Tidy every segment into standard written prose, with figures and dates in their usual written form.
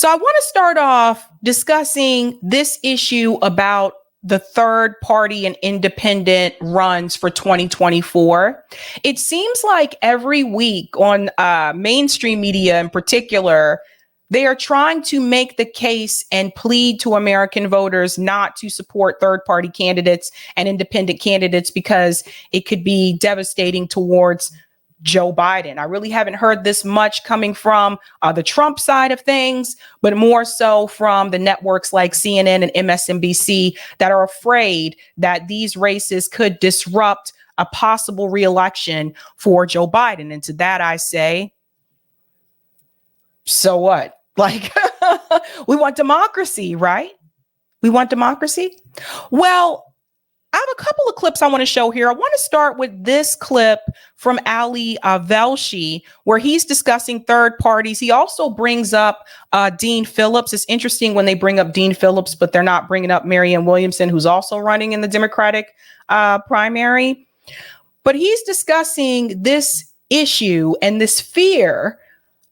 So I want to start off discussing this issue about the third party and independent runs for 2024. It seems like every week on mainstream media in particular, they are trying to make the case and plead to American voters not to support third party candidates and independent candidates because it could be devastating towards Joe Biden. I really haven't heard this much coming from the Trump side of things, but more so from the networks like CNN and MSNBC that are afraid that these races could disrupt a possible reelection for Joe Biden. And to that, I say, so what? Like, we want democracy, right? We want democracy. Well, I have a couple of clips I want to show here. I want to start with this clip from Ali Velshi, where he's discussing third parties. He also brings up Dean Phillips. It's interesting when they bring up Dean Phillips, but they're not bringing up Marianne Williamson, who's also running in the Democratic primary. But he's discussing this issue and this fear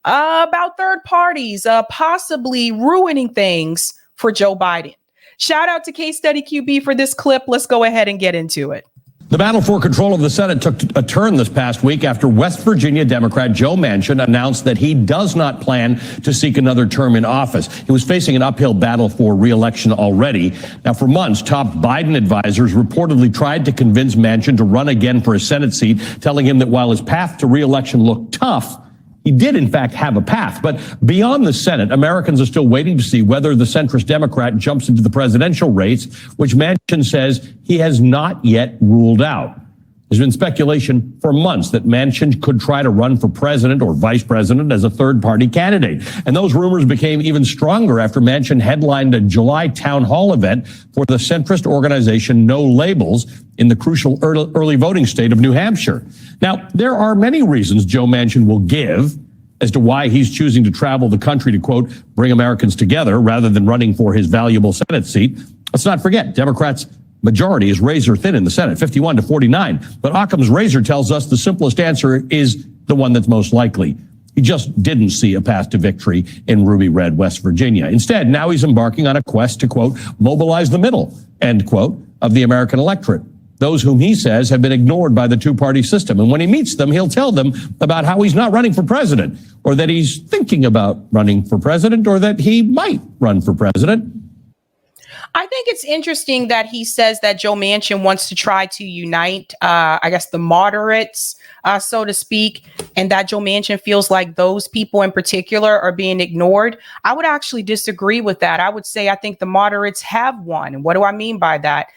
about third parties possibly ruining things for Joe Biden. Shout out to Case Study QB for this clip. Let's go ahead and get into it. The battle for control of the Senate took a turn this past week after West Virginia Democrat Joe Manchin announced that he does not plan to seek another term in office. He was facing an uphill battle for re-election already. Now, for months, top Biden advisors reportedly tried to convince Manchin to run again for a Senate seat, telling him that while his path to re-election looked tough, he did, in fact, have a path. But beyond the Senate, Americans are still waiting to see whether the centrist Democrat jumps into the presidential race, which Manchin says he has not yet ruled out. There's been speculation for months that Manchin could try to run for president or vice president as a third-party candidate. And those rumors became even stronger after Manchin headlined a July town hall event for the centrist organization No Labels in the crucial early voting state of New Hampshire. Now, there are many reasons Joe Manchin will give as to why he's choosing to travel the country to, quote, bring Americans together rather than running for his valuable Senate seat. Let's not forget, Democrats' majority is razor thin in the Senate, 51-49. But Occam's razor tells us the simplest answer is the one that's most likely. He just didn't see a path to victory in ruby red West Virginia. Instead, now he's embarking on a quest to, quote, mobilize the middle, end quote, of the American electorate. Those whom he says have been ignored by the two-party system. And when he meets them, he'll tell them about how he's not running for president, or that he's thinking about running for president, or that he might run for president. I think it's interesting that he says that Joe Manchin wants to try to unite, I guess, the moderates, so to speak, and that Joe Manchin feels like those people in particular are being ignored. I would actually disagree with that. I would say I think the moderates have won. And what do I mean by that?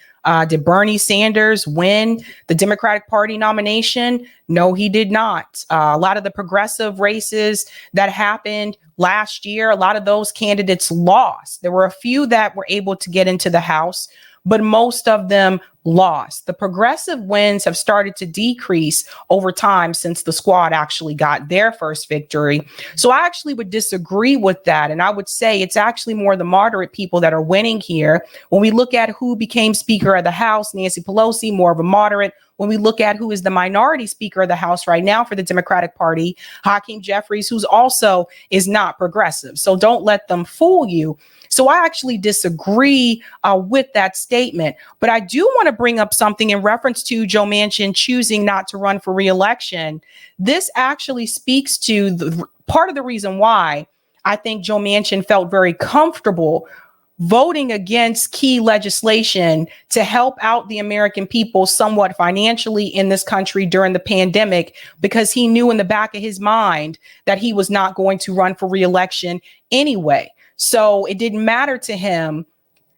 Did Bernie Sanders win the Democratic Party nomination? No, he did not. A lot of the progressive races that happened last year, a lot of those candidates lost. There were a few that were able to get into the House, but most of them lost. The progressive wins have started to decrease over time since the squad actually got their first victory. So I actually would disagree with that. And I would say it's actually more the moderate people that are winning here. When we look at who became Speaker of the House, Nancy Pelosi, more of a moderate. When we look at who is the minority Speaker of the House right now for the Democratic Party, Hakeem Jeffries, who's also is not progressive. So don't let them fool you. So I actually disagree with that statement. But I do want to bring up something in reference to Joe Manchin choosing not to run for re-election. This actually speaks to the part of the reason why I think Joe Manchin felt very comfortable voting against key legislation to help out the American people somewhat financially in this country during the pandemic, because he knew in the back of his mind that he was not going to run for re-election anyway. So it didn't matter to him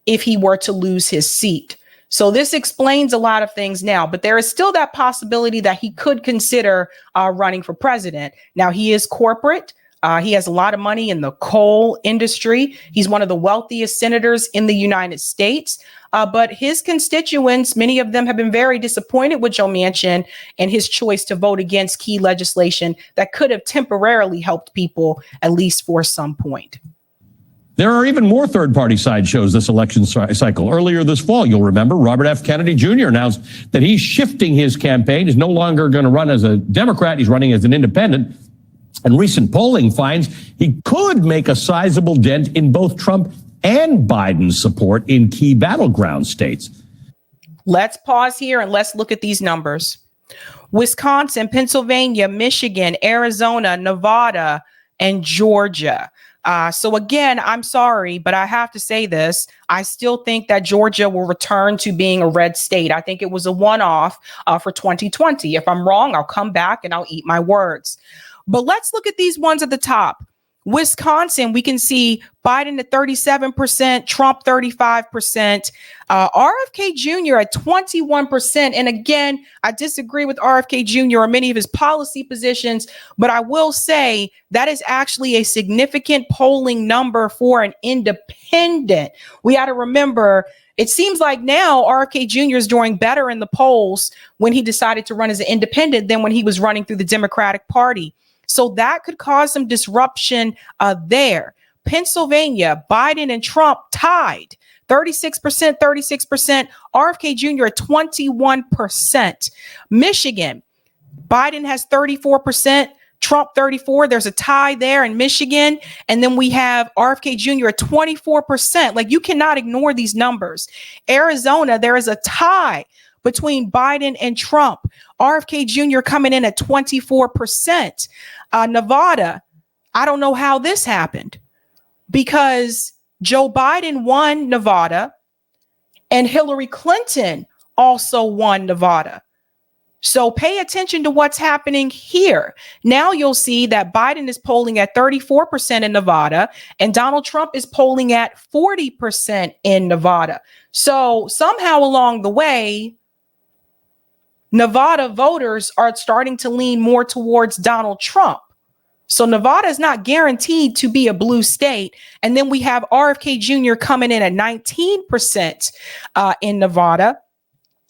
if he were to lose his seat. So this explains a lot of things now, but there is still that possibility that he could consider running for president. Now, he is corporate. He has a lot of money in the coal industry. He's one of the wealthiest senators in the United States. But his constituents, many of them have been very disappointed with Joe Manchin and his choice to vote against key legislation that could have temporarily helped people, at least for some point. There are even more third-party sideshows this election cycle. Earlier this fall, you'll remember, Robert F. Kennedy Jr. announced that he's shifting his campaign. He's no longer going to run as a Democrat. He's running as an independent. And recent polling finds he could make a sizable dent in both Trump and Biden's support in key battleground states. Let's pause here and let's look at these numbers. Wisconsin, Pennsylvania, Michigan, Arizona, Nevada, and Georgia. So again, I'm sorry, but I have to say this. I still think that Georgia will return to being a red state. I think it was a one-off for 2020. If I'm wrong, I'll come back and I'll eat my words. But let's look at these ones at the top. Wisconsin, we can see Biden at 37%, Trump 35%, RFK Jr. at 21%. And again, I disagree with RFK Jr. or many of his policy positions, but I will say that is actually a significant polling number for an independent. We got to remember, it seems like now RFK Jr. is doing better in the polls when he decided to run as an independent than when he was running through the Democratic Party. So that could cause some disruption there. Pennsylvania, Biden and Trump tied 36%, 36%, RFK Jr. at 21%. Michigan, Biden has 34%, Trump 34%. There's a tie there in Michigan. And then we have RFK Jr. at 24%. Like, you cannot ignore these numbers. Arizona, there is a tie between Biden and Trump. RFK Jr. coming in at 24%. Nevada, I don't know how this happened, because Joe Biden won Nevada and Hillary Clinton also won Nevada. So pay attention to what's happening here. Now you'll see that Biden is polling at 34% in Nevada and Donald Trump is polling at 40% in Nevada. So somehow along the way, Nevada voters are starting to lean more towards Donald Trump. So Nevada is not guaranteed to be a blue state. And then we have RFK Jr. coming in at 19% in Nevada.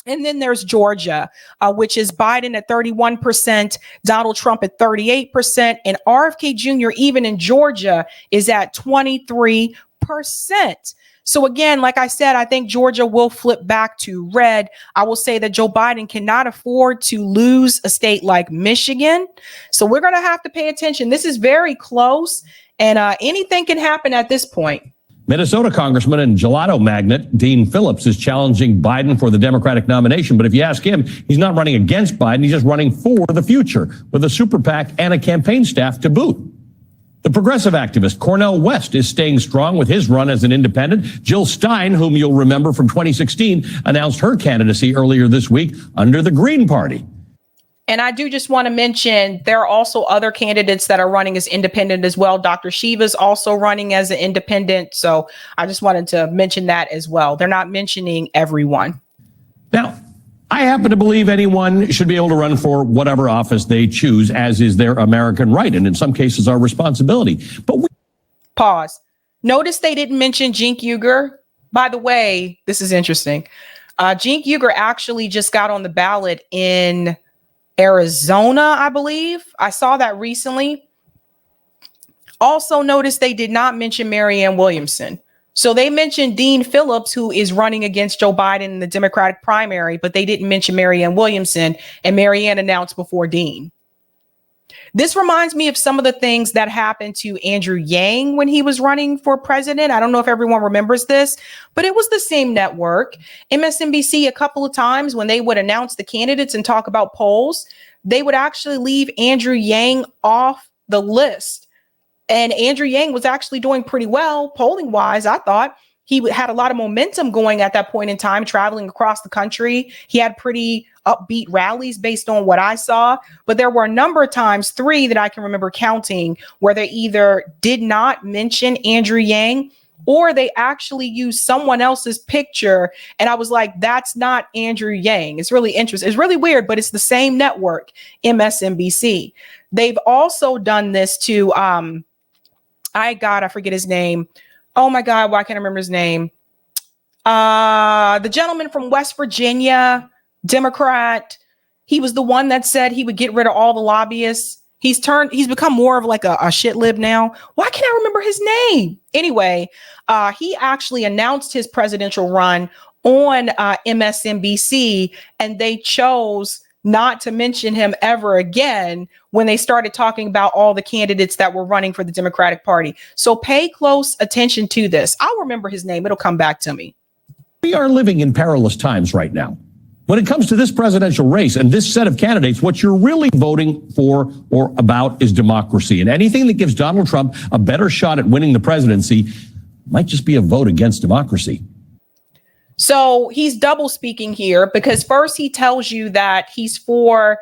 And then there's Georgia, which is Biden at 31%, Donald Trump at 38%, and RFK Jr. even in Georgia is at 23%. So again, like I said, I think Georgia will flip back to red. I will say that Joe Biden cannot afford to lose a state like Michigan. So we're going to have to pay attention. This is very close, and anything can happen at this point. Minnesota Congressman and gelato magnate Dean Phillips is challenging Biden for the Democratic nomination. But if you ask him, he's not running against Biden. He's just running for the future with a super PAC and a campaign staff to boot. The progressive activist Cornel West is staying strong with his run as an independent. Jill Stein, whom you'll remember from 2016, announced her candidacy earlier this week under the Green Party. And I do just want to mention there are also other candidates that are running as independent as well. Dr. Shiva's also running as an independent. So I just wanted to mention that as well. They're not mentioning everyone. Now, I happen to believe anyone should be able to run for whatever office they choose, as is their American right, and in some cases our responsibility. But Pause. Notice they didn't mention Cenk Uygur. By the way, this is interesting. Cenk Uygur actually just got on the ballot in Arizona, I believe. I saw that recently. Also notice they did not mention Marianne Williamson. So they mentioned Dean Phillips, who is running against Joe Biden in the Democratic primary, but they didn't mention Marianne Williamson, and Marianne announced before Dean. This reminds me of some of the things that happened to Andrew Yang when he was running for president. I don't know if everyone remembers this, but it was the same network. MSNBC, a couple of times when they would announce the candidates and talk about polls, they would actually leave Andrew Yang off the list. And Andrew Yang was actually doing pretty well polling wise. I thought he had a lot of momentum going at that point in time, traveling across the country. He had pretty upbeat rallies based on what I saw. But there were a number of times, 3 that I can remember counting, where they either did not mention Andrew Yang or they actually used someone else's picture. And I was like, that's not Andrew Yang. It's really interesting. It's really weird, but it's the same network, MSNBC. They've also done this to, I forget his name. Oh my God, why can't I remember his name? The gentleman from West Virginia, Democrat. He was the one that said he would get rid of all the lobbyists. He's become more of like a shit lib now. Why can't I remember his name? Anyway, he actually announced his presidential run on MSNBC, and they chose not to mention him ever again when they started talking about all the candidates that were running for the Democratic Party. So pay close attention to this. I'll remember his name. It'll come back to me. We are living in perilous times right now. When it comes to this presidential race and this set of candidates, what you're really voting for or about is democracy. And anything that gives Donald Trump a better shot at winning the presidency might just be a vote against democracy. So he's double speaking here, because first he tells you that he's for,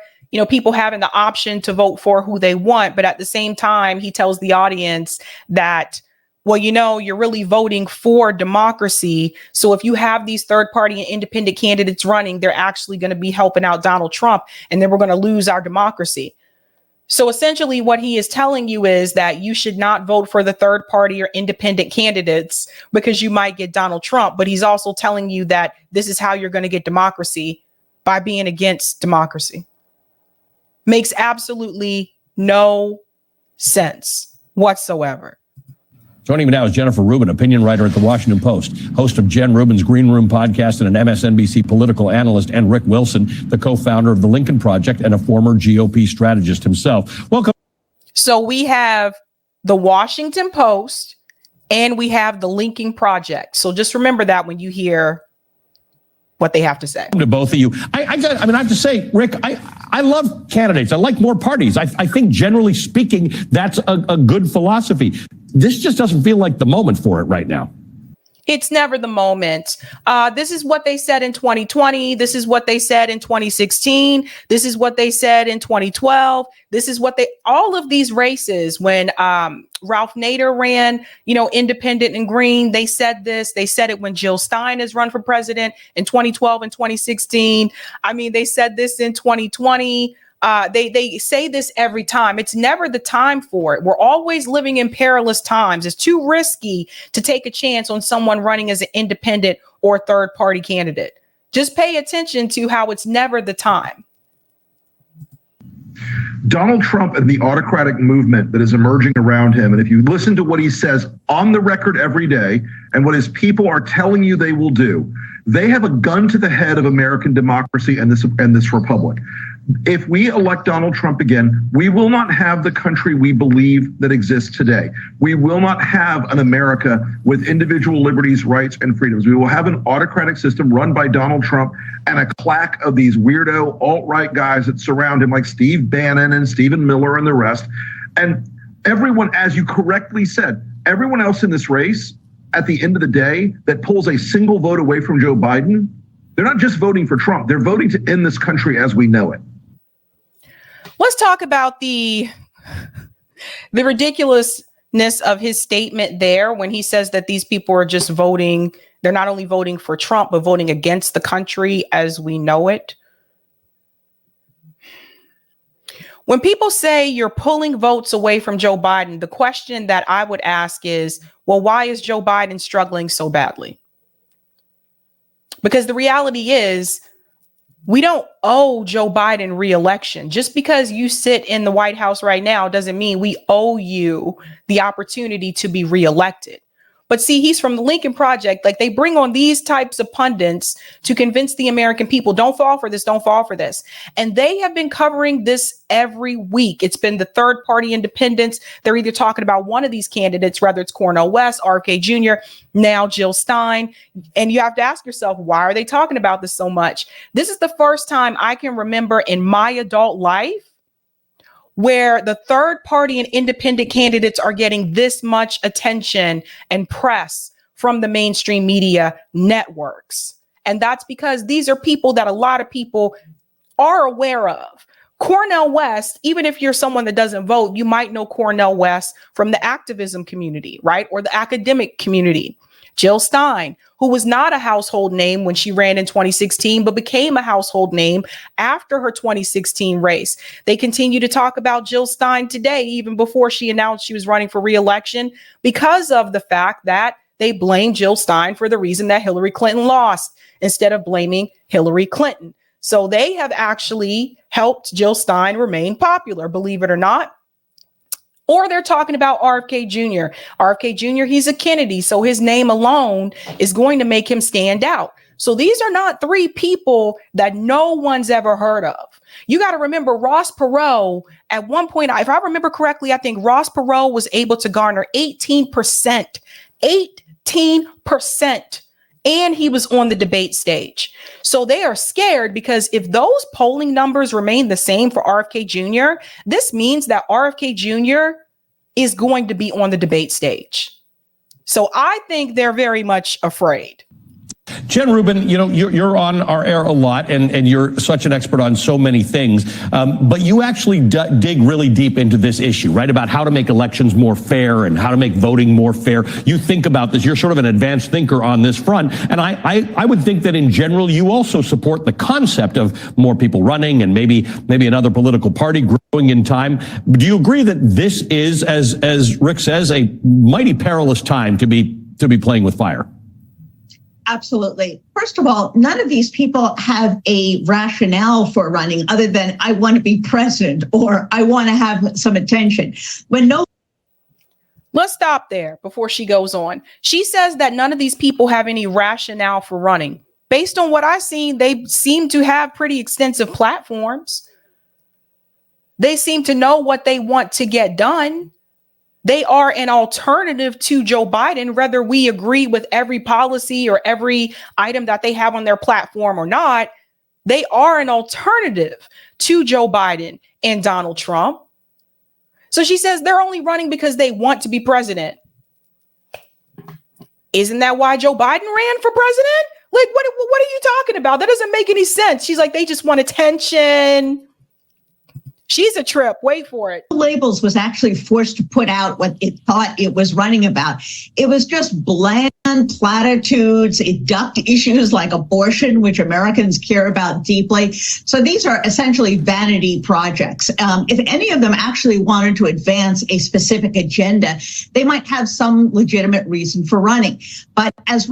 people having the option to vote for who they want. But at the same time, he tells the audience that, well, you're really voting for democracy. So if you have these third party and independent candidates running, they're actually going to be helping out Donald Trump, and then we're going to lose our democracy. So essentially what he is telling you is that you should not vote for the third party or independent candidates because you might get Donald Trump. But he's also telling you that this is how you're going to get democracy, by being against democracy. Makes absolutely no sense whatsoever. Joining me now is Jennifer Rubin, opinion writer at The Washington Post, host of Jen Rubin's Green Room podcast and an MSNBC political analyst, and Rick Wilson, the co-founder of the Lincoln Project and a former GOP strategist himself. Welcome. So we have The Washington Post and we have the Lincoln Project. So just remember that when you hear what they have to say. To both of you. I have to say, Rick, I love candidates. I like more parties. I think generally speaking, that's a good philosophy. This just doesn't feel like the moment for it right now. It's never the moment. This is what they said in 2020. This is what they said in 2016. This is what they said in 2012. This is what all of these races, when Ralph Nader ran, independent and green, they said this. They said it when Jill Stein has run for president in 2012 and 2016. They said this in 2020. They say this every time. It's never the time for it. We're always living in perilous times. It's too risky to take a chance on someone running as an independent or third party candidate. Just pay attention to how it's never the time. Donald Trump and the autocratic movement that is emerging around him, and if you listen to what he says on the record every day and what his people are telling you they will do, they have a gun to the head of American democracy and this republic. If we elect Donald Trump again, we will not have the country we believe that exists today. We will not have an America with individual liberties, rights, and freedoms. We will have an autocratic system run by Donald Trump and a claque of these weirdo alt-right guys that surround him, like Steve Bannon and Stephen Miller and the rest. And everyone, as you correctly said, everyone else in this race, at the end of the day, that pulls a single vote away from Joe Biden, they're not just voting for Trump. They're voting to end this country as we know it. Let's talk about the ridiculousness of his statement there when he says that these people are just voting. They're not only voting for Trump, but voting against the country as we know it. When people say you're pulling votes away from Joe Biden, the question that I would ask is, well, why is Joe Biden struggling so badly? Because the reality is, we don't owe Joe Biden re-election. Just because you sit in the White House right now doesn't mean we owe you the opportunity to be re-elected. But see, he's from the Lincoln Project. Like, they bring on these types of pundits to convince the American people, don't fall for this, don't fall for this. And they have been covering this every week. It's been the third party independents. They're either talking about one of these candidates, whether it's Cornel West, RFK Jr., now Jill Stein. And you have to ask yourself, why are they talking about this so much? This is the first time I can remember in my adult life where the third party and independent candidates are getting this much attention and press from the mainstream media networks. And that's because these are people that a lot of people are aware of. Cornel West, even if you're someone that doesn't vote, you might know Cornel West from the activism community, right? Or the academic community. Jill Stein, who was not a household name when she ran in 2016, but became a household name after her 2016 race. They continue to talk about Jill Stein today, even before she announced she was running for re-election, because of the fact that they blame Jill Stein for the reason that Hillary Clinton lost instead of blaming Hillary Clinton. So they have actually helped Jill Stein remain popular, believe it or not. Or they're talking about RFK Jr. RFK Jr., he's a Kennedy, so his name alone is going to make him stand out. So these are not three people that no one's ever heard of. You got to remember Ross Perot at one point, if I remember correctly, I think Ross Perot was able to garner 18%, 18%. And he was on the debate stage. So they are scared because if those polling numbers remain the same for RFK Jr., this means that RFK Jr. is going to be on the debate stage. So I think they're very much afraid. Jen Rubin, you're on our air a lot, and you're such an expert on so many things, but you actually dig really deep into this issue, right, about how to make elections more fair and how to make voting more fair. You think about this. You're sort of an advanced thinker on this front, and I would think that in general you also support the concept of more people running and maybe another political party growing in time. Do you agree that this is, as Rick says, a mighty perilous time to be playing with fire? Absolutely. First of all, none of these people have a rationale for running other than I want to be president or I want to have some attention. Let's stop there before she goes on. She says that none of these people have any rationale for running. Based on what I've seen, they seem to have pretty extensive platforms. They seem to know what they want to get done. They are an alternative to Joe Biden, whether we agree with every policy or every item that they have on their platform or not. They are an alternative to Joe Biden and Donald Trump. So she says they're only running because they want to be president. Isn't that why Joe Biden ran for president? Like, what are you talking about? That doesn't make any sense. She's like, they just want attention. She's a trip. Wait for it. Labels was actually forced to put out what it thought it was running about. It was just bland platitudes. It ducked issues like abortion, which Americans care about deeply. So these are essentially vanity projects. If any of them actually wanted to advance a specific agenda, they might have some legitimate reason for running. But as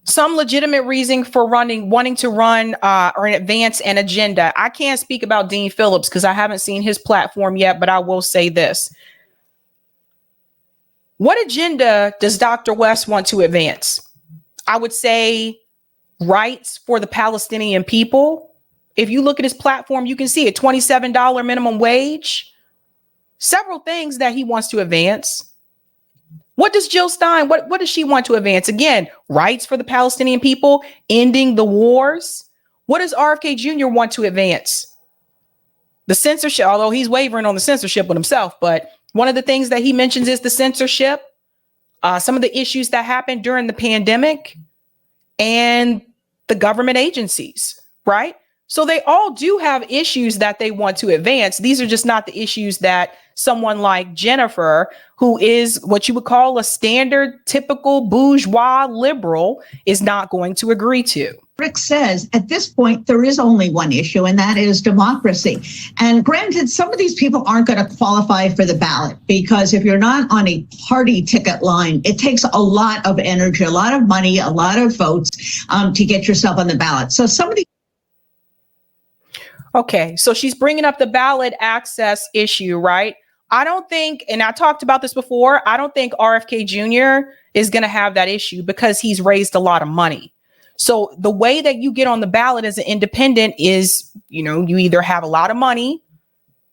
some legitimate reason for wanting to run or advance an agenda. I can't speak about Dean Phillips because I haven't seen his platform yet, but I will say this. What agenda does Dr. West want to advance? I would say rights for the Palestinian people. If you look at his platform, you can see it, $27 minimum wage, several things that he wants to advance. What does Jill Stein, what does she want to advance? Again, rights for the Palestinian people, ending the wars. What does RFK Jr. want to advance? The censorship, although he's wavering on the censorship with himself, but one of the things that he mentions is the censorship, some of the issues that happened during the pandemic, and the government agencies, right? So they all do have issues that they want to advance. These are just not the issues that someone like Jennifer, who is what you would call a standard, typical bourgeois liberal, is not going to agree to. Rick says at this point, there is only one issue, and that is democracy. And granted, some of these people aren't going to qualify for the ballot because if you're not on a party ticket line, it takes a lot of energy, a lot of money, a lot of votes to get yourself on the ballot. So some of the Okay, so she's bringing up the ballot access issue, right? I don't think, and I talked about this before, I don't think RFK Jr. is going to have that issue because he's raised a lot of money. So the way that you get on the ballot as an independent is, you either have a lot of money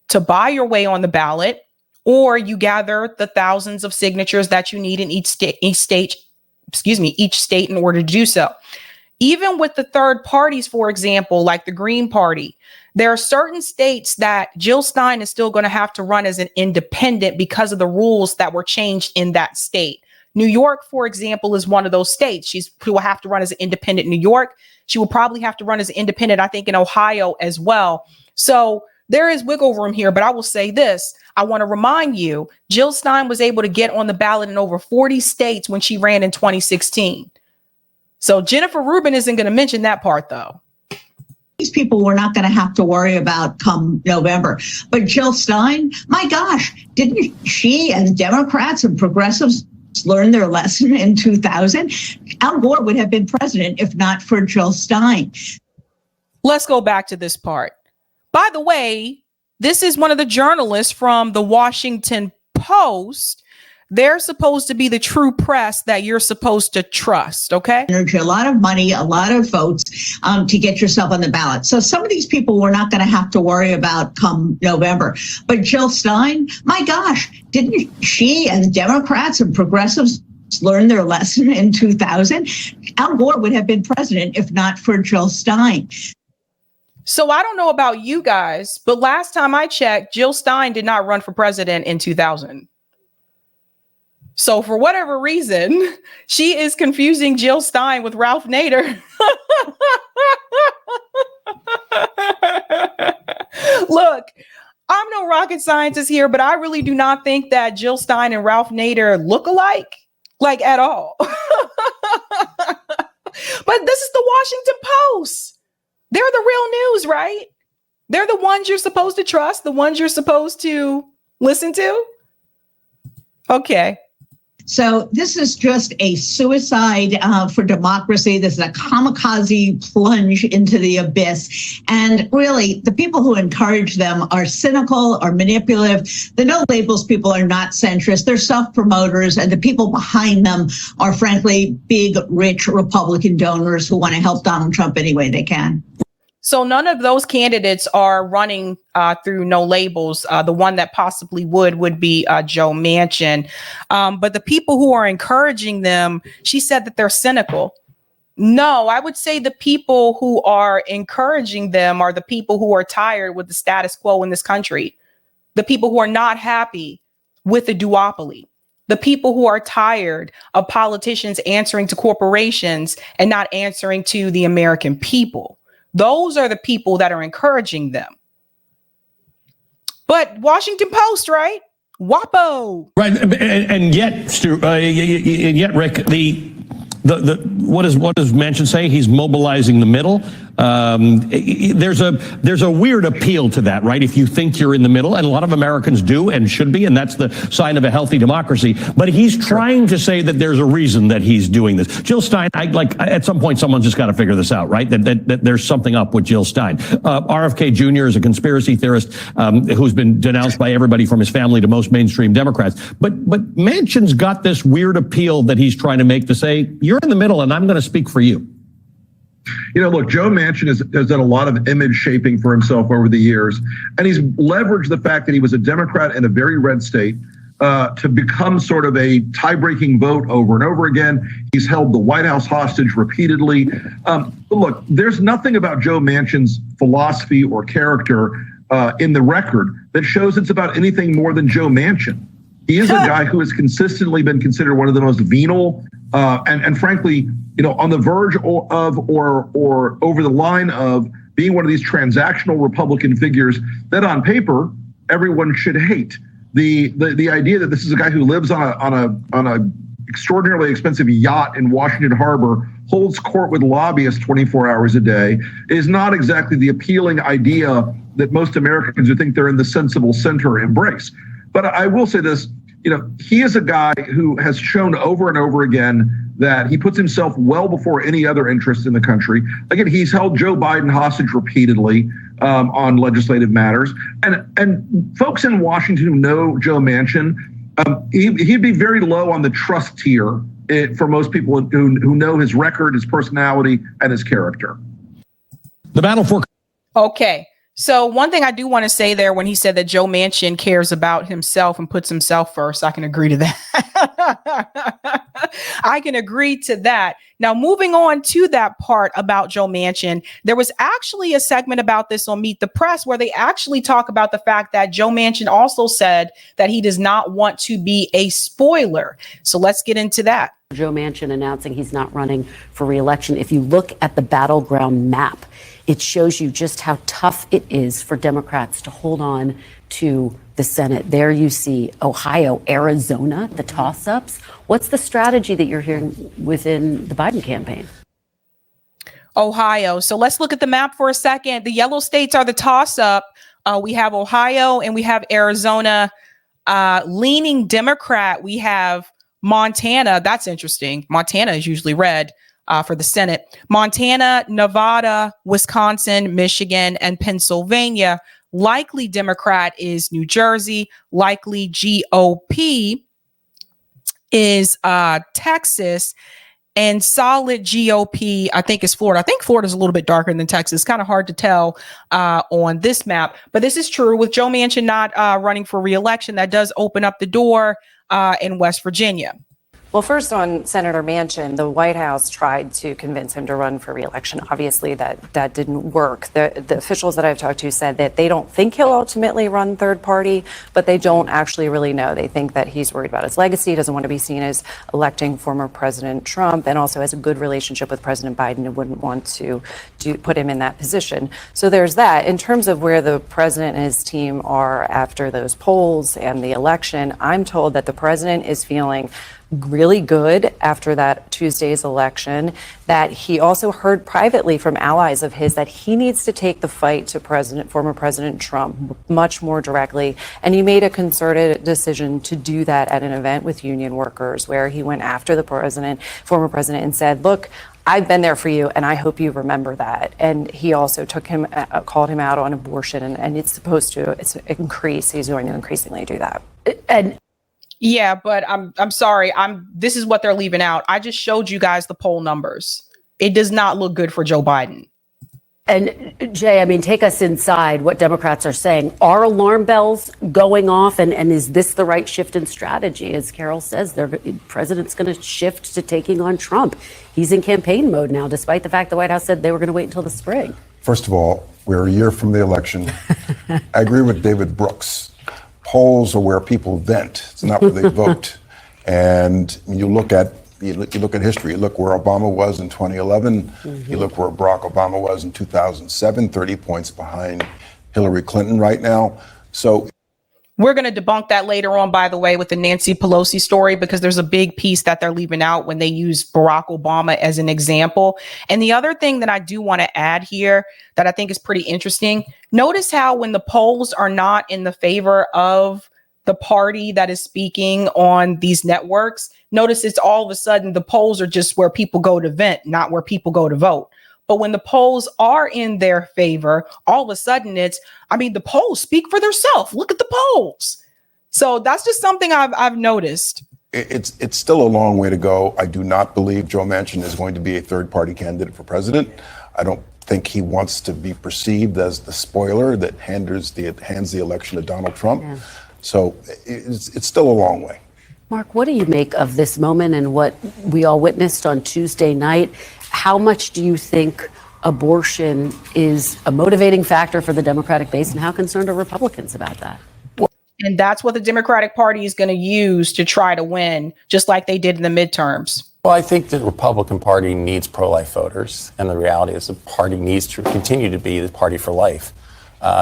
to buy your way on the ballot, or you gather the thousands of signatures that you need in each state in order to do so. Even with the third parties, for example, like the Green Party, there are certain states that Jill Stein is still going to have to run as an independent because of the rules that were changed in that state. New York, for example, is one of those states. She will have to run as an independent in New York. She will probably have to run as an independent, I think, in Ohio as well. So there is wiggle room here. But I will say this. I want to remind you, Jill Stein was able to get on the ballot in over 40 states when she ran in 2016. So Jennifer Rubin isn't going to mention that part, though. These people we're not going to have to worry about come November. But Jill Stein, my gosh, didn't she and Democrats and progressives learn their lesson in 2000? Al Gore would have been president if not for Jill Stein. Let's go back to this part. By the way, this is one of the journalists from the Washington Post They're supposed to be the true press that you're supposed to trust. Okay. Energy, a lot of money, a lot of votes to get yourself on the ballot. So some of these people we're not going to have to worry about come November. But Jill Stein, my gosh, didn't she and the Democrats and progressives learn their lesson in 2000? Al Gore would have been president if not for Jill Stein. So I don't know about you guys, but last time I checked, Jill Stein did not run for president in 2000. So for whatever reason, she is confusing Jill Stein with Ralph Nader. Look, I'm no rocket scientist here, but I really do not think that Jill Stein and Ralph Nader look alike, like at all. But this is the Washington Post. They're the real news, right? They're the ones you're supposed to trust, the ones you're supposed to listen to. Okay. So this is just a suicide for democracy. This is a kamikaze plunge into the abyss. And really, the people who encourage them are cynical or manipulative. The no labels people are not centrist. They're self-promoters. And the people behind them are, frankly, big, rich Republican donors who want to help Donald Trump any way they can. So none of those candidates are running through no labels. The one that possibly would be Joe Manchin. But the people who are encouraging them, she said that they're cynical. No, I would say the people who are encouraging them are the people who are tired with the status quo in this country. The people who are not happy with the duopoly. The people who are tired of politicians answering to corporations and not answering to the American people. Those are the people that are encouraging them. But Washington Post, right? WAPO. Right. And yet, Stu, yet, Rick, what does Manchin say? He's mobilizing the middle. There's a weird appeal to that, right? If you think you're in the middle, and a lot of Americans do and should be, and that's the sign of a healthy democracy. But he's trying to say that there's a reason that he's doing this. Jill Stein, at some point, someone's just got to figure this out, right? That there's something up with Jill Stein. RFK Jr. is a conspiracy theorist who's been denounced by everybody from his family to most mainstream Democrats. But Manchin's got this weird appeal that he's trying to make to say, you're in the middle and I'm going to speak for you. You know, look, Joe Manchin has done a lot of image shaping for himself over the years, and he's leveraged the fact that he was a Democrat in a very red state to become sort of a tie-breaking vote over and over again. He's held the White House hostage repeatedly. Look, there's nothing about Joe Manchin's philosophy or character in the record that shows it's about anything more than Joe Manchin. He is a guy who has consistently been considered one of the most venal and frankly, you know, on the verge of or over the line of being one of these transactional Republican figures that on paper everyone should hate. The idea that this is a guy who lives on a extraordinarily expensive yacht in Washington Harbor, holds court with lobbyists 24 hours a day, is not exactly the appealing idea that most Americans who think they're in the sensible center embrace. But I will say this, you know, he is a guy who has shown over and over again that he puts himself well before any other interest in the country. Again, he's held Joe Biden hostage repeatedly on legislative matters. And folks in Washington who know Joe Manchin, he'd be very low on the trust tier for most people who know his record, his personality, and his character. The battle for... Okay. So one thing I do want to say there, when he said that Joe Manchin cares about himself and puts himself first, I can agree to that. I can agree to that. Now, moving on to that part about Joe Manchin, there was actually a segment about this on Meet the Press where they actually talk about the fact that Joe Manchin also said that he does not want to be a spoiler. So let's get into that. Joe Manchin announcing he's not running for re-election. If you look at the battleground map, it shows you just how tough it is for Democrats to hold on to the Senate. There you see Ohio, Arizona, the toss-ups. What's the strategy that you're hearing within the Biden campaign? Ohio. So let's look at the map for a second. The yellow states are the toss-up. We have Ohio and we have Arizona. Leaning Democrat, we have Montana. That's interesting. Montana is usually red. For the Senate, Montana, Nevada, Wisconsin, Michigan, and Pennsylvania. Likely Democrat is New Jersey, likely GOP is Texas, and solid GOP, I think, is Florida. I think Florida's a little bit darker than Texas. Kind of hard to tell on this map. But this is true. With Joe Manchin not running for re-election, that does open up the door in West Virginia. Well, first on Senator Manchin, the White House tried to convince him to run for re-election. Obviously, that didn't work. The officials that I've talked to said that they don't think he'll ultimately run third party, but they don't actually really know. They think that he's worried about his legacy, doesn't want to be seen as electing former President Trump, and also has a good relationship with President Biden and wouldn't want to put him in that position. So there's that. In terms of where the president and his team are after those polls and the election, I'm told that the president is feeling really good after that Tuesday's election, that he also heard privately from allies of his that he needs to take the fight to former President Trump much more directly. And he made a concerted decision to do that at an event with union workers where he went after the former president, and said, look, I've been there for you, and I hope you remember that. And he also called him out on abortion, and it's increase. He's going to increasingly do that. And yeah, but I'm sorry. This is what they're leaving out. I just showed you guys the poll numbers. It does not look good for Joe Biden. And Jay, I mean, take us inside what Democrats are saying. Are alarm bells going off? And is this the right shift in strategy? As Carol says, the president's going to shift to taking on Trump. He's in campaign mode now, despite the fact the White House said they were going to wait until the spring. First of all, we're a year from the election. I agree with David Brooks. Polls are where people vent. It's not where they vote. And you look at history. You look where Obama was in 2011. Mm-hmm. You look where Barack Obama was in 2007, 30 points behind Hillary Clinton right now. So we're going to debunk that later on, by the way, with the Nancy Pelosi story, because there's a big piece that they're leaving out when they use Barack Obama as an example. And the other thing that I do want to add here that I think is pretty interesting, notice how when the polls are not in the favor of the party that is speaking on these networks, notice it's all of a sudden the polls are just where people go to vent, not where people go to vote. But when the polls are in their favor, all of a sudden the polls speak for themselves. Look at the polls. So that's just something I've noticed. It's still a long way to go. I do not believe Joe Manchin is going to be a third party candidate for president. I don't think he wants to be perceived as the spoiler that hands the election to Donald Trump. Yeah. So it's still a long way. Mark, what do you make of this moment and what we all witnessed on Tuesday night? How much do you think abortion is a motivating factor for the Democratic base, and how concerned are Republicans about that? And that's what the Democratic Party is going to use to try to win, just like they did in the midterms. Well, I think the Republican Party needs pro-life voters, and the reality is the party needs to continue to be the party for life.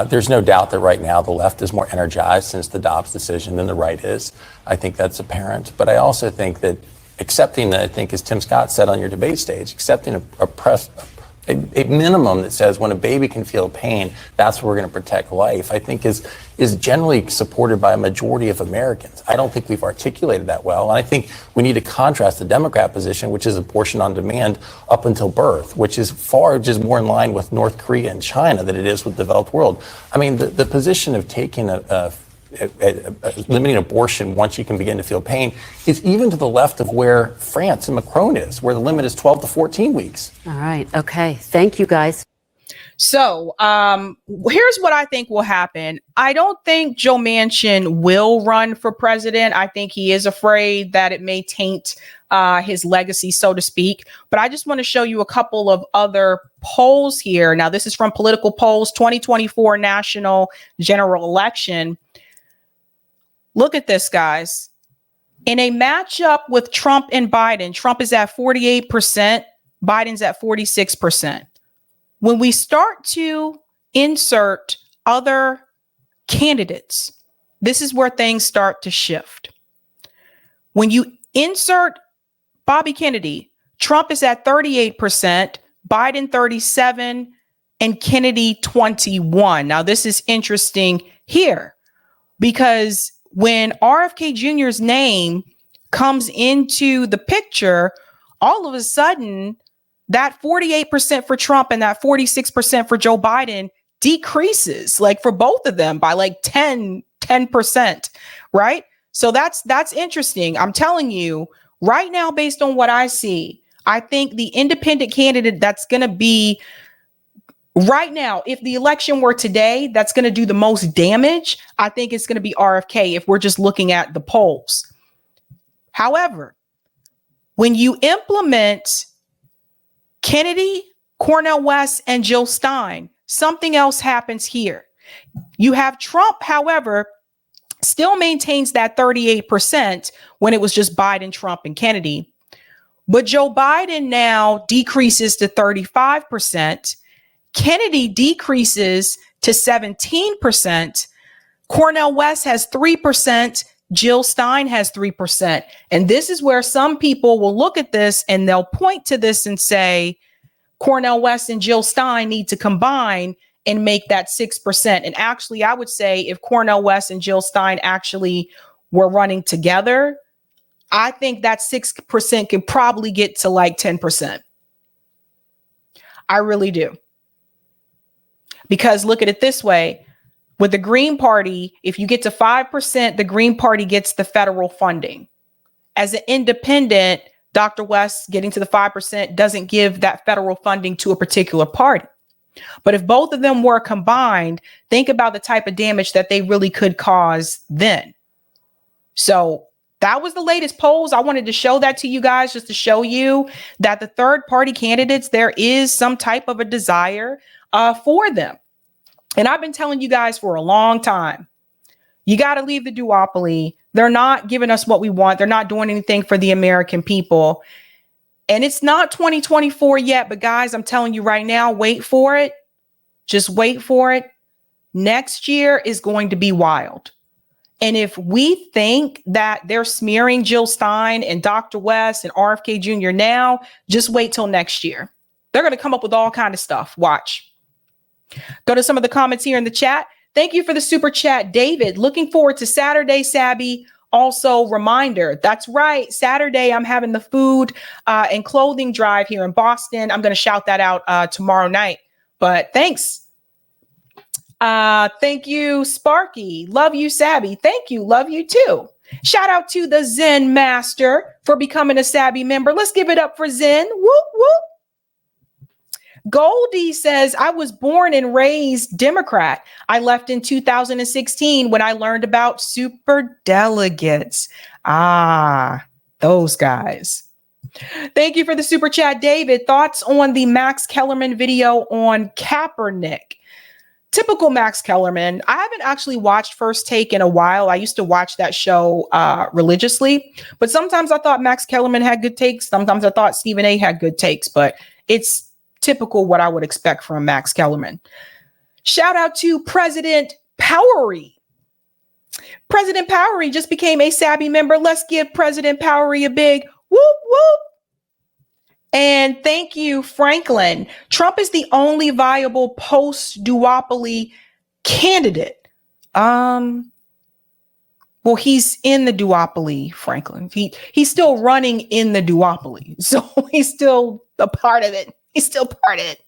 There's no doubt that right now the left is more energized since the Dobbs decision than the right is. I think that's apparent. But I also think that accepting that, I think, as Tim Scott said on your debate stage, accepting a minimum that says when a baby can feel pain, that's where we're going to protect life, I think is generally supported by a majority of Americans. I don't think we've articulated that well. And I think we need to contrast the Democrat position, which is abortion on demand up until birth, which is far just more in line with North Korea and China than it is with the developed world. I mean, the position of taking limiting abortion once you can begin to feel pain is even to the left of where France and Macron is, where the limit is 12 to 14 weeks. All right. Okay. Thank you, guys. So here's what I think will happen. I don't think Joe Manchin will run for president. I think he is afraid that it may taint his legacy, so to speak. But I just want to show you a couple of other polls here. Now, this is from Political Polls, 2024 national general election. Look at this, guys. In a matchup with Trump and Biden, Trump is at 48%, Biden's at 46%. When we start to insert other candidates, this is where things start to shift. When you insert Bobby Kennedy, Trump is at 38%, Biden 37%, and Kennedy 21%. Now, this is interesting here because when RFK Jr.'s name comes into the picture, all of a sudden, that 48% for Trump and that 46% for Joe Biden decreases, like for both of them by like 10%, right? So that's interesting. I'm telling you right now, based on what I see, I think the independent candidate that's going to be right now, if the election were today, that's going to do the most damage. I think it's going to be RFK if we're just looking at the polls. However, when you implement Kennedy, Cornel West, and Jill Stein, something else happens here. You have Trump, however, still maintains that 38% when it was just Biden, Trump, and Kennedy. But Joe Biden now decreases to 35%. Kennedy decreases to 17%. Cornel West has 3%. Jill Stein has 3%. And this is where some people will look at this and they'll point to this and say, Cornel West and Jill Stein need to combine and make that 6%. And actually, I would say if Cornel West and Jill Stein actually were running together, I think that 6% could probably get to like 10%. I really do. Because look at it this way. With the Green Party, if you get to 5%, the Green Party gets the federal funding. As an independent, Dr. West getting to the 5% doesn't give that federal funding to a particular party. But if both of them were combined, think about the type of damage that they really could cause then. So that was the latest polls. I wanted to show that to you guys just to show you that the third party candidates, there is some type of a desire for them. And I've been telling you guys for a long time, you got to leave the duopoly. They're not giving us what we want. They're not doing anything for the American people. And it's not 2024 yet, but guys, I'm telling you right now, wait for it. Just wait for it. Next year is going to be wild. And if we think that they're smearing Jill Stein and Dr. West and RFK Jr. now, just wait till next year. They're going to come up with all kinds of stuff. Watch. Go to some of the comments here in the chat. Thank you for the super chat, David. Looking forward to Saturday, Sabby. Also, reminder, that's right. Saturday, I'm having the food and clothing drive here in Boston. I'm going to shout that out tomorrow night. But thanks. Thank you, Sparky. Love you, Sabby. Thank you. Love you too. Shout out to the Zen Master for becoming a Sabby member. Let's give it up for Zen. Whoop, whoop. Goldie says, I was born and raised Democrat. I left in 2016 when I learned about super delegates. Ah, those guys. Thank you for the super chat, David. Thoughts on the Max Kellerman video on Kaepernick? Typical Max Kellerman. I haven't actually watched First Take in a while. I used to watch that show religiously, but sometimes I thought Max Kellerman had good takes. Sometimes I thought Stephen A had good takes, but it's typical what I would expect from Max Kellerman. Shout out to President Powery. President Powery just became a Sabby member. Let's give President Powery a big whoop whoop. And thank you, Franklin. Trump is the only viable post-duopoly candidate. Well, he's in the duopoly, Franklin. He's still running in the duopoly. So he's still a part of it. He's still part of it.